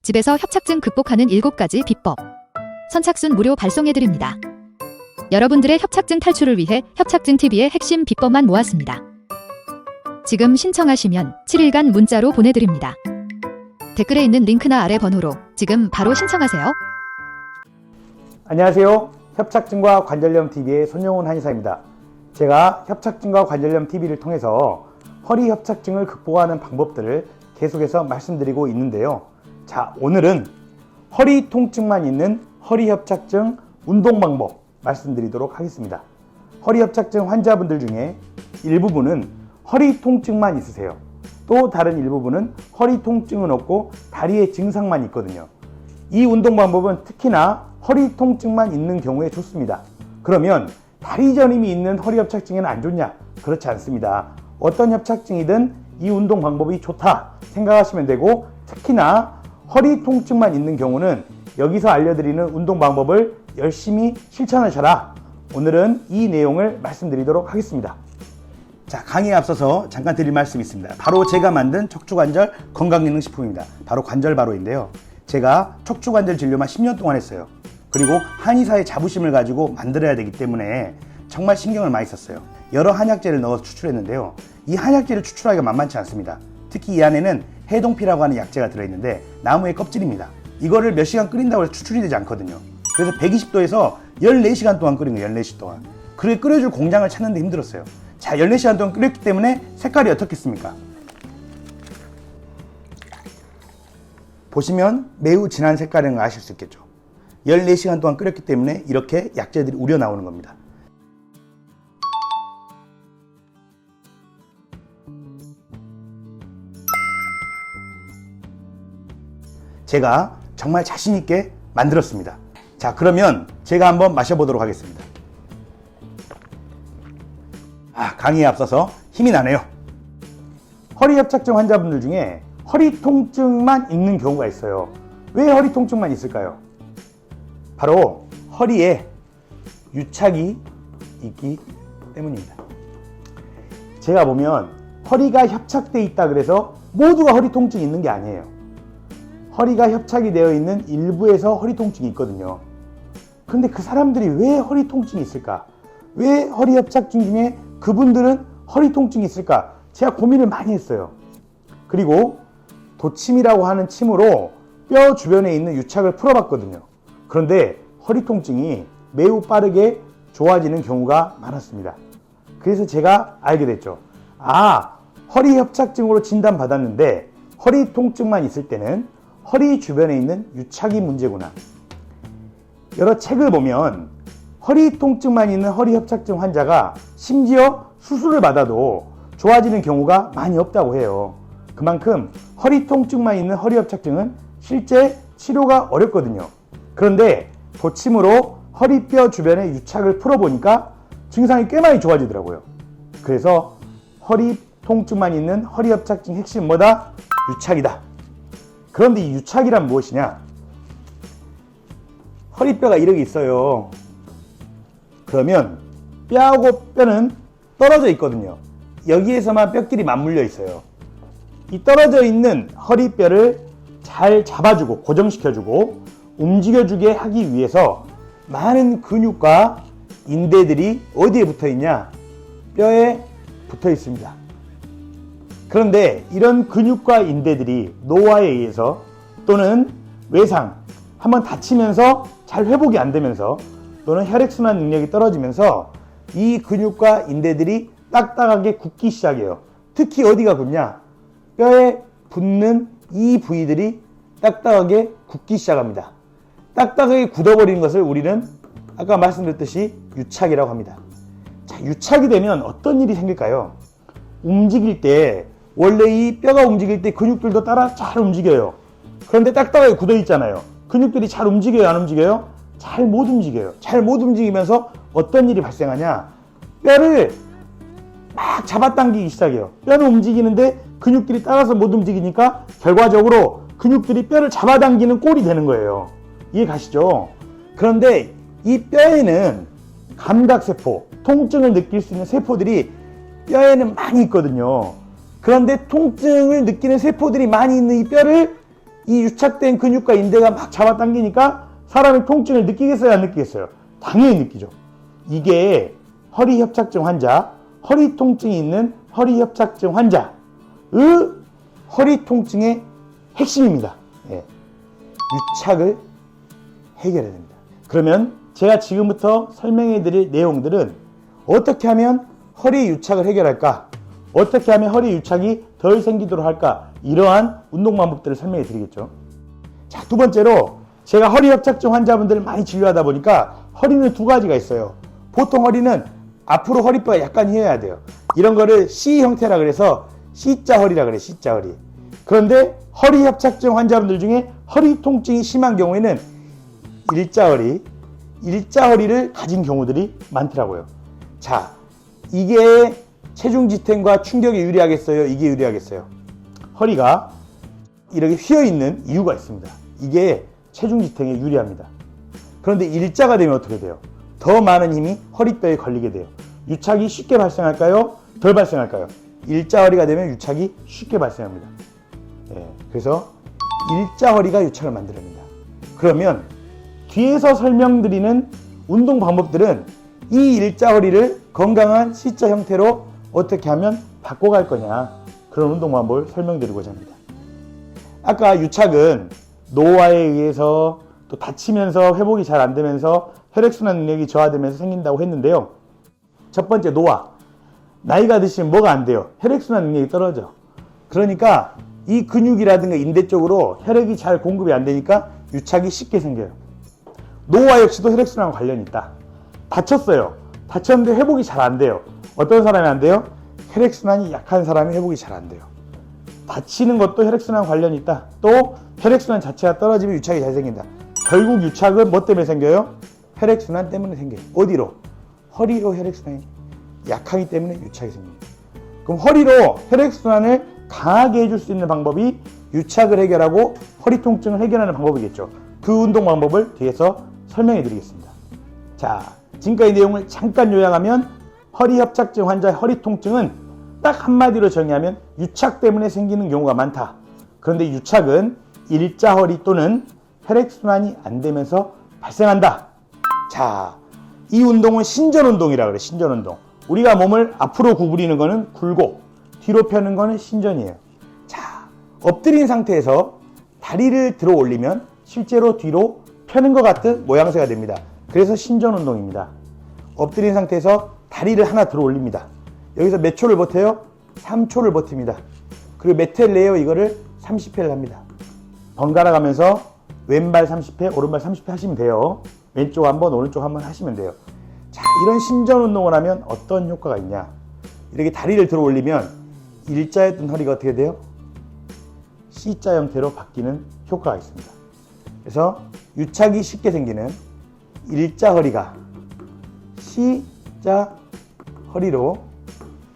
집에서 협착증 극복하는 7가지 비법. 선착순 무료 발송해드립니다. 여러분들의 협착증 탈출을 위해 협착증TV의 핵심 비법만 모았습니다. 지금 신청하시면 7일간 문자로 보내드립니다. 댓글에 있는 링크나 아래 번호로 지금 바로 신청하세요. 안녕하세요. 협착증과 관절염 TV의 손영훈 한의사입니다. 제가 협착증과 관절염 TV를 통해서 허리 협착증을 극복하는 방법들을 계속해서 말씀드리고 있는데요. 자, 오늘은 허리 통증만 있는 허리 협착증 운동 방법 말씀드리도록 하겠습니다. 허리 협착증 환자분들 중에 일부분은 허리 통증만 있으세요. 또 다른 일부분은 허리 통증은 없고 다리의 증상만 있거든요. 이 운동 방법은 특히나 허리 통증만 있는 경우에 좋습니다. 그러면 다리 저림이 있는 허리 협착증에는 안 좋냐? 그렇지 않습니다. 어떤 협착증이든 이 운동 방법이 좋다 생각하시면 되고, 특히나 허리 통증만 있는 경우는 여기서 알려드리는 운동 방법을 열심히 실천하셔라. 오늘은 이 내용을 말씀드리도록 하겠습니다. 자, 강의에 앞서서 잠깐 드릴 말씀이 있습니다. 바로 제가 만든 척추관절 건강기능식품입니다. 바로 관절바로인데요. 제가 척추관절 진료만 10년 동안 했어요. 그리고 한의사의 자부심을 가지고 만들어야 되기 때문에 정말 신경을 많이 썼어요. 여러 한약재를 넣어서 추출했는데요. 이 한약재를 추출하기가 만만치 않습니다. 특히 이 안에는 해동피라고 하는 약재가 들어있는데 나무의 껍질입니다. 이거를 몇 시간 끓인다고 해서 추출이 되지 않거든요. 그래서 120도에서 14시간 동안 끓인 거예요. 14시 동안. 그래 끓여줄 공장을 찾는데 힘들었어요. 자, 14시간 동안 끓였기 때문에 색깔이 어떻겠습니까? 보시면 매우 진한 색깔인 걸 아실 수 있겠죠. 14시간 동안 끓였기 때문에 이렇게 약재들이 우려 나오는 겁니다. 제가 정말 자신있게 만들었습니다. 자, 그러면 제가 한번 마셔보도록 하겠습니다. 강의에 앞서서 힘이 나네요. 허리 협착증 환자분들 중에 허리 통증만 있는 경우가 있어요. 왜 허리 통증만 있을까요? 바로 허리에 유착이 있기 때문입니다. 제가 보면 허리가 협착되어 있다 그래서 모두가 허리 통증이 있는 게 아니에요. 허리가 협착이 되어 있는 일부에서 허리 통증이 있거든요. 근데 그 사람들이 왜 허리 통증이 있을까? 왜 허리 협착증 중에 그분들은 허리 통증이 있을까? 제가 고민을 많이 했어요. 그리고 도침이라고 하는 침으로 뼈 주변에 있는 유착을 풀어봤거든요. 그런데 허리 통증이 매우 빠르게 좋아지는 경우가 많았습니다. 그래서 제가 알게 됐죠. 허리 협착증으로 진단받았는데 허리 통증만 있을 때는 허리 주변에 있는 유착이 문제구나. 여러 책을 보면 허리 통증만 있는 허리 협착증 환자가 심지어 수술을 받아도 좋아지는 경우가 많이 없다고 해요. 그만큼 허리 통증만 있는 허리 협착증은 실제 치료가 어렵거든요. 그런데 도침으로 허리뼈 주변의 유착을 풀어보니까 증상이 꽤 많이 좋아지더라고요. 그래서 허리 통증만 있는 허리 협착증 핵심 뭐다? 유착이다. 그런데 이 유착이란 무엇이냐? 허리뼈가 이렇게 있어요. 그러면 뼈하고 뼈는 떨어져 있거든요. 여기에서만 뼈끼리 맞물려 있어요. 이 떨어져 있는 허리뼈를 잘 잡아주고 고정시켜주고 움직여주게 하기 위해서 많은 근육과 인대들이 어디에 붙어 있냐? 뼈에 붙어 있습니다. 그런데 이런 근육과 인대들이 노화에 의해서 또는 외상, 한번 다치면서 잘 회복이 안 되면서 또는 혈액순환 능력이 떨어지면서 이 근육과 인대들이 딱딱하게 굳기 시작해요. 특히 어디가 굳냐? 뼈에 붙는 이 부위들이 딱딱하게 굳기 시작합니다. 딱딱하게 굳어버리는 것을 우리는 아까 말씀드렸듯이 유착이라고 합니다. 자, 유착이 되면 어떤 일이 생길까요? 움직일 때 원래 이 뼈가 움직일 때 근육들도 따라 잘 움직여요. 그런데 딱딱하게 굳어 있잖아요. 근육들이 잘 움직여요, 안 움직여요? 잘 못 움직여요. 잘 못 움직이면서 어떤 일이 발생하냐? 뼈를 막 잡아당기기 시작해요. 뼈는 움직이는데 근육들이 따라서 못 움직이니까 결과적으로 근육들이 뼈를 잡아당기는 꼴이 되는 거예요. 이해 가시죠? 그런데 이 뼈에는 감각세포, 통증을 느낄 수 있는 세포들이 뼈에는 많이 있거든요. 그런데 통증을 느끼는 세포들이 많이 있는 이 뼈를 이 유착된 근육과 인대가 막 잡아당기니까 사람이 통증을 느끼겠어요, 안 느끼겠어요? 당연히 느끼죠. 이게 허리 협착증 환자, 허리 통증이 있는 허리 협착증 환자의 허리 통증의 핵심입니다. 예. 유착을 해결해야 됩니다. 그러면 제가 지금부터 설명해 드릴 내용들은 어떻게 하면 허리 유착을 해결할까? 어떻게 하면 허리 유착이 덜 생기도록 할까? 이러한 운동 방법들을 설명해 드리겠죠. 자, 두 번째로 제가 허리 협착증 환자분들을 많이 진료하다 보니까 허리는 두 가지가 있어요. 보통 허리는 앞으로 허리뼈가 약간 휘어야 돼요. 이런 거를 C 형태라 그래서 C자 허리라 그래, C자 허리. 그런데 허리 협착증 환자분들 중에 허리 통증이 심한 경우에는 일자 허리를 가진 경우들이 많더라고요. 자, 이게 체중 지탱과 충격에 유리하겠어요? 이게 유리하겠어요? 허리가 이렇게 휘어있는 이유가 있습니다. 이게 체중 지탱에 유리합니다. 그런데 일자가 되면 어떻게 돼요? 더 많은 힘이 허리뼈에 걸리게 돼요. 유착이 쉽게 발생할까요? 덜 발생할까요? 일자 허리가 되면 유착이 쉽게 발생합니다. 예, 그래서 일자 허리가 유착을 만들어냅니다. 그러면 뒤에서 설명드리는 운동 방법들은 이 일자 허리를 건강한 C자 형태로 어떻게 하면 바꿔갈 거냐, 그런 운동 방법을 설명드리고자 합니다. 아까 유착은 노화에 의해서 또 다치면서 회복이 잘 안 되면서 혈액순환 능력이 저하되면서 생긴다고 했는데요. 첫 번째, 노화. 나이가 드시면 뭐가 안 돼요? 혈액순환 능력이 떨어져. 그러니까 이 근육이라든가 인대 쪽으로 혈액이 잘 공급이 안 되니까 유착이 쉽게 생겨요. 노화 역시도 혈액순환과 관련이 있다. 다쳤어요. 다쳤는데 회복이 잘 안 돼요. 어떤 사람이 안 돼요? 혈액순환이 약한 사람이 회복이 잘 안 돼요. 다치는 것도 혈액순환 관련이 있다. 또 혈액순환 자체가 떨어지면 유착이 잘 생긴다. 결국 유착은 뭐 때문에 생겨요? 혈액순환 때문에 생겨요. 어디로? 허리로 혈액순환이 약하기 때문에 유착이 생깁니다. 그럼 허리로 혈액순환을 강하게 해줄 수 있는 방법이 유착을 해결하고 허리 통증을 해결하는 방법이겠죠. 그 운동 방법을 뒤에서 설명해 드리겠습니다. 자, 지금까지 내용을 잠깐 요약하면 허리 협착증 환자의 허리 통증은 딱 한마디로 정의하면 유착 때문에 생기는 경우가 많다. 그런데 유착은 일자 허리 또는 혈액순환이 안 되면서 발생한다. 자, 이 운동은 신전운동이라고 그래, 신전운동. 우리가 몸을 앞으로 구부리는 거는 굴곡, 뒤로 펴는 거는 신전이에요. 자, 엎드린 상태에서 다리를 들어 올리면 실제로 뒤로 펴는 것 같은 모양새가 됩니다. 그래서 신전운동입니다. 엎드린 상태에서 다리를 하나 들어 올립니다. 여기서 몇 초를 버텨요? 3초를 버팁니다. 그리고 몇 회를 내요? 이거를 30회를 합니다. 번갈아 가면서 왼발 30회, 오른발 30회 하시면 돼요. 왼쪽 한번, 오른쪽 한번 하시면 돼요. 자, 이런 신전 운동을 하면 어떤 효과가 있냐? 이렇게 다리를 들어 올리면 일자였던 허리가 어떻게 돼요? C자 형태로 바뀌는 효과가 있습니다. 그래서 유착이 쉽게 생기는 일자 허리가 C자 허리로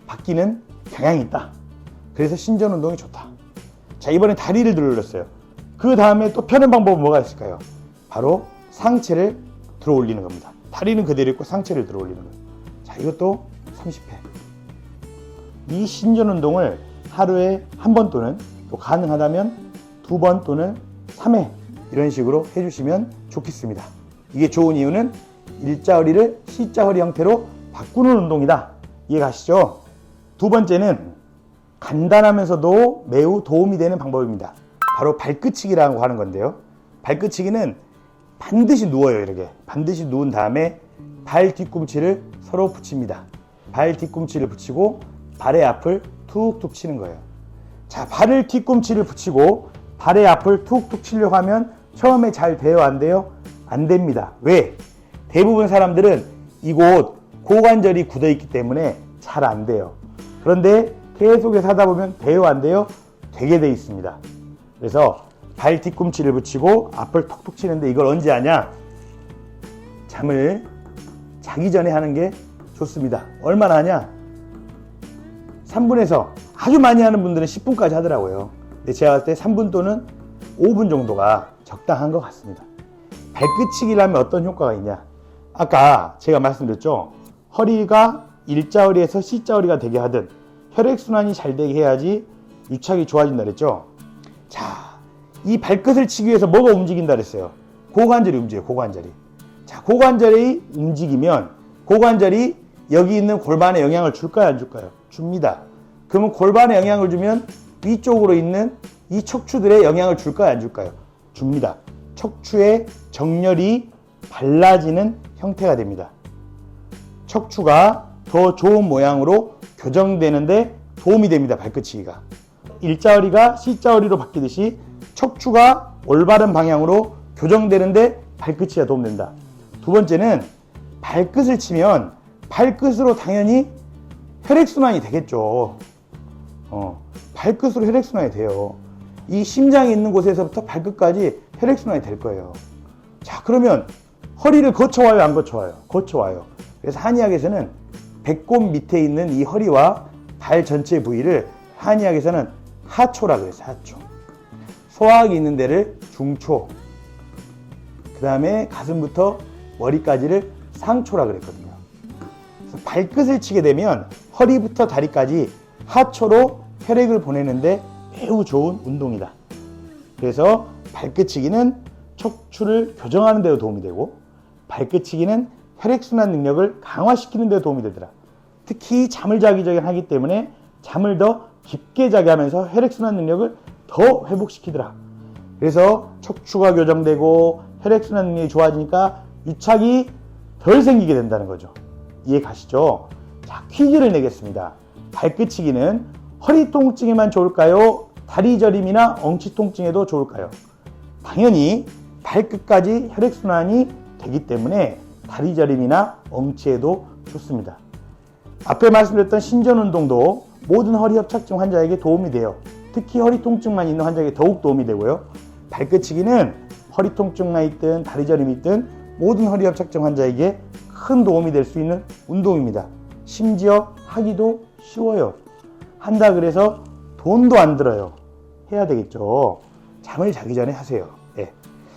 바뀌는 경향이 있다. 그래서 신전 운동이 좋다. 자, 이번엔 다리를 들어 올렸어요. 그 다음에 또 펴는 방법은 뭐가 있을까요? 바로 상체를 들어 올리는 겁니다. 다리는 그대로 있고 상체를 들어 올리는 거예요. 자, 이것도 30회. 이 신전 운동을 하루에 한 번 또는 또 가능하다면 2번 또는 3회 이런 식으로 해주시면 좋겠습니다. 이게 좋은 이유는 일자 허리를 C자 허리 형태로 바꾸는 운동이다. 이해가시죠? 두 번째는 간단하면서도 매우 도움이 되는 방법입니다. 바로 발끝치기라고 하는 건데요. 발끝치기는 반드시 누워요. 이렇게 반드시 누운 다음에 발 뒤꿈치를 서로 붙입니다. 발 뒤꿈치를 붙이고 발의 앞을 툭툭 치는 거예요. 자, 발을 뒤꿈치를 붙이고 발의 앞을 툭툭 치려고 하면 처음에 잘 돼요? 안 돼요? 안 됩니다. 왜? 대부분 사람들은 이곳 고관절이 굳어 있기 때문에 잘 안 돼요. 그런데 계속해서 하다 보면 돼요? 안 돼요? 되게 돼 있습니다. 그래서 발 뒤꿈치를 붙이고 앞을 톡톡 치는데 이걸 언제 하냐? 잠을 자기 전에 하는 게 좋습니다. 얼마나 하냐? 3분에서 아주 많이 하는 분들은 10분까지 하더라고요. 근데 제가 봤을 때 3분 또는 5분 정도가 적당한 것 같습니다. 발끝치기를 하면 어떤 효과가 있냐? 아까 제가 말씀드렸죠. 허리가 일자 허리에서 C자 허리가 되게 하든 혈액순환이 잘 되게 해야지 유착이 좋아진다 그랬죠. 자, 이 발끝을 치기 위해서 뭐가 움직인다 그랬어요? 고관절이 움직여요. 고관절이. 자, 고관절이 움직이면 고관절이 여기 있는 골반에 영향을 줄까요? 안 줄까요? 줍니다. 그러면 골반에 영향을 주면 위쪽으로 있는 이 척추들에 영향을 줄까요? 안 줄까요? 줍니다. 척추의 정렬이 발라지는 형태가 됩니다. 척추가 더 좋은 모양으로 교정되는데 도움이 됩니다. 발끝치기가. 일자허리가 C자허리로 바뀌듯이 척추가 올바른 방향으로 교정되는데 발끝치기가 도움된다. 두 번째는 발끝을 치면 발끝으로 당연히 혈액순환이 되겠죠. 발끝으로 혈액순환이 돼요. 이 심장이 있는 곳에서부터 발끝까지 혈액순환이 될 거예요. 자, 그러면 허리를 거쳐와요? 안 거쳐와요? 거쳐와요. 그래서 한의학에서는 배꼽 밑에 있는 이 허리와 발 전체 부위를 한의학에서는 하초라 그래서 하초. 소화학이 있는 데를 중초. 그 다음에 가슴부터 머리까지를 상초라 그랬거든요. 그래서 발끝을 치게 되면 허리부터 다리까지 하초로 혈액을 보내는데 매우 좋은 운동이다. 그래서 발끝치기는 척추를 교정하는 데도 도움이 되고 발끝치기는 혈액순환 능력을 강화시키는 데 도움이 되더라. 특히 잠을 자기 전에 하기 때문에 잠을 더 깊게 자게 하면서 혈액순환 능력을 더 회복시키더라. 그래서 척추가 교정되고 혈액순환 능력이 좋아지니까 유착이 덜 생기게 된다는 거죠. 이해 가시죠? 자, 퀴즈를 내겠습니다. 발끝치기는 허리 통증에만 좋을까요? 다리 저림이나 엉치 통증에도 좋을까요? 당연히 발끝까지 혈액순환이 되기 때문에 다리 저림이나 엉치에도 좋습니다. 앞에 말씀드렸던 신전운동도 모든 허리 협착증 환자에게 도움이 돼요. 특히 허리 통증만 있는 환자에게 더욱 도움이 되고요. 발끝치기는 허리 통증만 있든 다리 저림이 있든 모든 허리 협착증 환자에게 큰 도움이 될 수 있는 운동입니다. 심지어 하기도 쉬워요. 한다 그래서 돈도 안 들어요. 해야 되겠죠. 잠을 자기 전에 하세요. 네.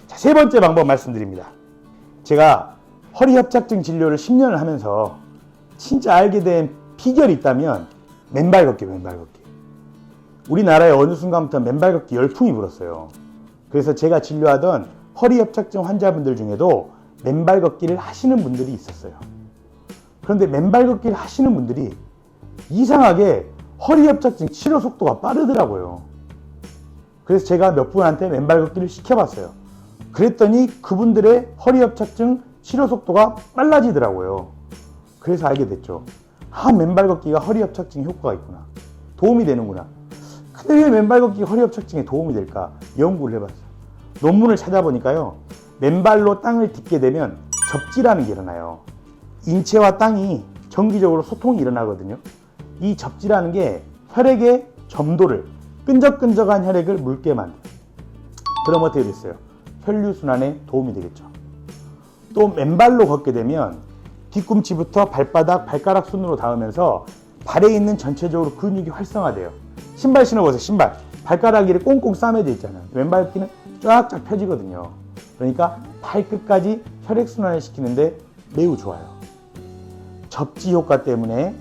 자, 세 번째 방법 말씀드립니다. 제가 허리 협착증 진료를 10년을 하면서 진짜 알게 된 비결이 있다면 맨발 걷기. 우리나라에 어느 순간부터 맨발 걷기 열풍이 불었어요. 그래서 제가 진료하던 허리 협착증 환자분들 중에도 맨발 걷기를 하시는 분들이 있었어요. 그런데 맨발 걷기를 하시는 분들이 이상하게 허리 협착증 치료 속도가 빠르더라고요. 그래서 제가 몇 분한테 맨발 걷기를 시켜봤어요. 그랬더니 그분들의 허리 협착증 치료 속도가 빨라지더라고요. 그래서 알게 됐죠. 맨발 걷기가 허리 협착증에 효과가 있구나. 도움이 되는구나. 근데 왜 맨발 걷기가 허리 협착증에 도움이 될까? 연구를 해봤어요. 논문을 찾아보니까요. 맨발로 땅을 딛게 되면 접지라는 게 일어나요. 인체와 땅이 정기적으로 소통이 일어나거든요. 이 접지라는 게 혈액의 점도를, 끈적끈적한 혈액을 묽게 만들어요. 그럼 어떻게 됐어요? 혈류순환에 도움이 되겠죠. 또 맨발로 걷게 되면 뒤꿈치부터 발바닥, 발가락 순으로 닿으면서 발에 있는 전체적으로 근육이 활성화돼요. 신발 신어보세요. 신발. 발가락이 꽁꽁 싸매져 있잖아요. 왼발 걷기는 쫙쫙 펴지거든요. 그러니까 발끝까지 혈액순환을 시키는데 매우 좋아요. 접지 효과 때문에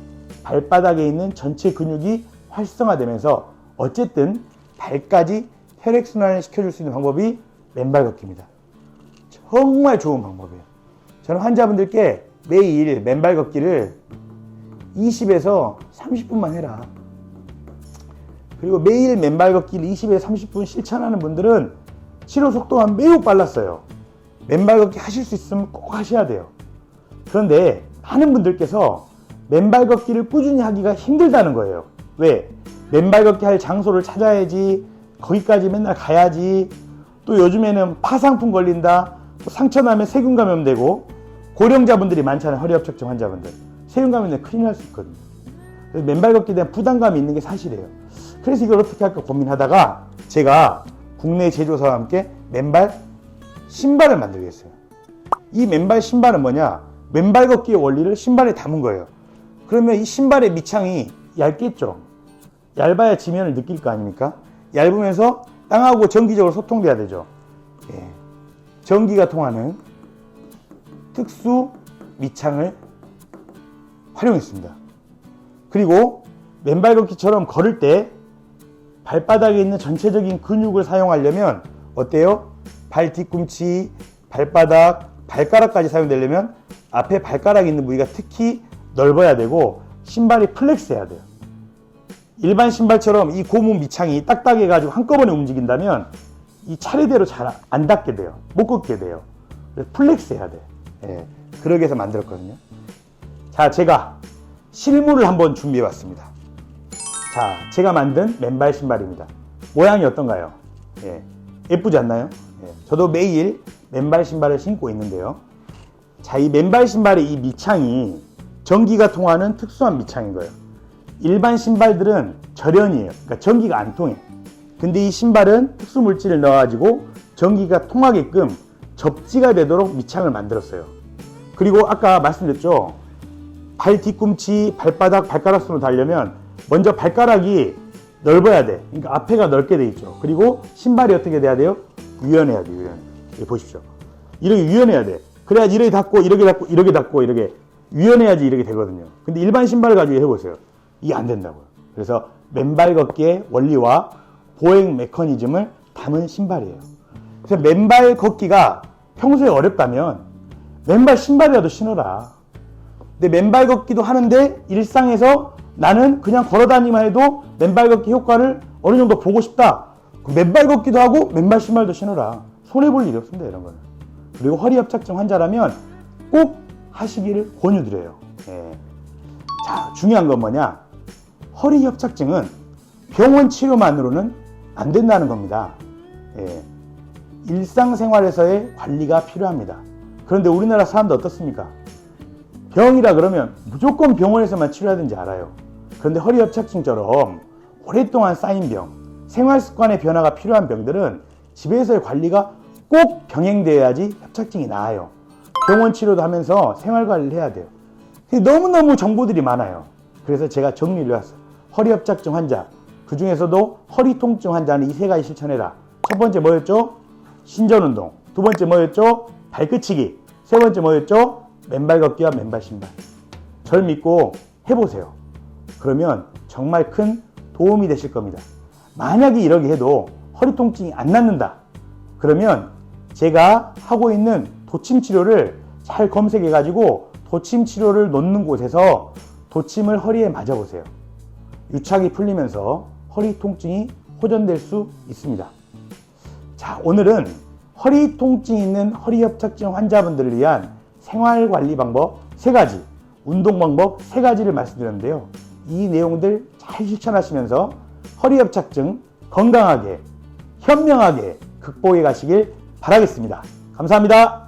발바닥에 있는 전체 근육이 활성화되면서 어쨌든 발까지 혈액순환을 시켜줄 수 있는 방법이 맨발 걷기입니다. 정말 좋은 방법이에요. 저는 환자분들께 매일 맨발 걷기를 20에서 30분만 해라. 그리고 매일 맨발 걷기를 20에서 30분 실천하는 분들은 치료 속도가 매우 빨랐어요. 맨발 걷기 하실 수 있으면 꼭 하셔야 돼요. 그런데 많은 분들께서 맨발 걷기를 꾸준히 하기가 힘들다는 거예요. 왜? 맨발 걷기 할 장소를 찾아야지, 거기까지 맨날 가야지, 또 요즘에는 파상풍 걸린다, 또 상처 나면 세균 감염되고, 고령자분들이 많잖아요. 허리 협착증 환자분들. 세균 감염되면 큰일 날 수 있거든요. 그래서 맨발 걷기에 대한 부담감이 있는 게 사실이에요. 그래서 이걸 어떻게 할까 고민하다가 제가 국내 제조사와 함께 맨발 신발을 만들겠어요. 이 맨발 신발은 뭐냐? 맨발 걷기의 원리를 신발에 담은 거예요. 그러면 이 신발의 밑창이 얇겠죠? 얇아야 지면을 느낄 거 아닙니까? 얇으면서 땅하고 전기적으로 소통돼야 되죠. 예. 전기가 통하는 특수 밑창을 활용했습니다. 그리고 맨발 걷기처럼 걸을 때 발바닥에 있는 전체적인 근육을 사용하려면 어때요? 발 뒤꿈치, 발바닥, 발가락까지 사용되려면 앞에 발가락이 있는 부위가 특히 넓어야 되고 신발이 플렉스해야 돼요. 일반 신발처럼 이 고무 밑창이 딱딱해가지고 한꺼번에 움직인다면 이 차례대로 잘 안 닿게 돼요. 못 걷게 돼요. 그래서 플렉스해야 돼. 예, 그러기 위해서 만들었거든요. 자, 제가 실물을 한번 준비해봤습니다. 자, 제가 만든 맨발 신발입니다. 모양이 어떤가요? 예, 예쁘지 않나요? 예, 저도 매일 맨발 신발을 신고 있는데요. 자, 이 맨발 신발의 이 밑창이 전기가 통하는 특수한 밑창인 거예요. 일반 신발들은 절연이에요. 그러니까 전기가 안 통해. 근데 이 신발은 특수 물질을 넣어가지고 전기가 통하게끔 접지가 되도록 밑창을 만들었어요. 그리고 아까 말씀드렸죠. 발 뒤꿈치, 발바닥, 발가락 수로 달려면 먼저 발가락이 넓어야 돼. 그러니까 앞에가 넓게 돼 있죠. 그리고 신발이 어떻게 돼야 돼요? 유연해야 돼요. 유연. 여기 보십시오. 이렇게 유연해야 돼. 그래야지 이렇게 닫고 이렇게 닫고 이렇게 닫고 이렇게 유연해야지 이렇게 되거든요. 근데 일반 신발을 가지고 해보세요. 이게 안 된다고요. 그래서 맨발 걷기의 원리와 보행 메커니즘을 담은 신발이에요. 그래서 맨발 걷기가 평소에 어렵다면 맨발 신발이라도 신어라. 근데 맨발 걷기도 하는데 일상에서 나는 그냥 걸어 다니기만 해도 맨발 걷기 효과를 어느 정도 보고 싶다. 맨발 걷기도 하고 맨발 신발도 신어라. 손해볼 일이 없습니다. 이런 거는. 그리고 허리 협착증 환자라면 꼭 하시기를 권유드려요. 예. 자, 중요한 건 뭐냐? 허리 협착증은 병원 치료만으로는 안 된다는 겁니다. 예. 일상생활에서의 관리가 필요합니다. 그런데 우리나라 사람들 어떻습니까? 병이라 그러면 무조건 병원에서만 치료하든지 알아요. 그런데 허리 협착증처럼 오랫동안 쌓인 병, 생활습관의 변화가 필요한 병들은 집에서의 관리가 꼭 병행되어야지 협착증이 나아요. 병원 치료도 하면서 생활관리를 해야 돼요. 너무너무 정보들이 많아요. 그래서 제가 정리를 해왔어요. 허리 협착증 환자, 그 중에서도 허리 통증 환자는 이 세 가지 실천해라. 첫 번째 뭐였죠? 신전운동. 두 번째 뭐였죠? 발끝치기. 세 번째 뭐였죠? 맨발 걷기와 맨발 신발. 절 믿고 해보세요. 그러면 정말 큰 도움이 되실 겁니다. 만약에 이러게 해도 허리 통증이 안 낫는다. 그러면 제가 하고 있는 도침 치료를 잘 검색해 가지고 도침 치료를 놓는 곳에서 도침을 허리에 맞아보세요. 유착이 풀리면서 허리 통증이 호전될 수 있습니다. 자, 오늘은 허리 통증이 있는 허리 협착증 환자분들을 위한 생활관리 방법 3가지, 운동 방법 3가지를 말씀드렸는데요. 이 내용들 잘 실천하시면서 허리 협착증 건강하게, 현명하게 극복해 가시길 바라겠습니다. 감사합니다.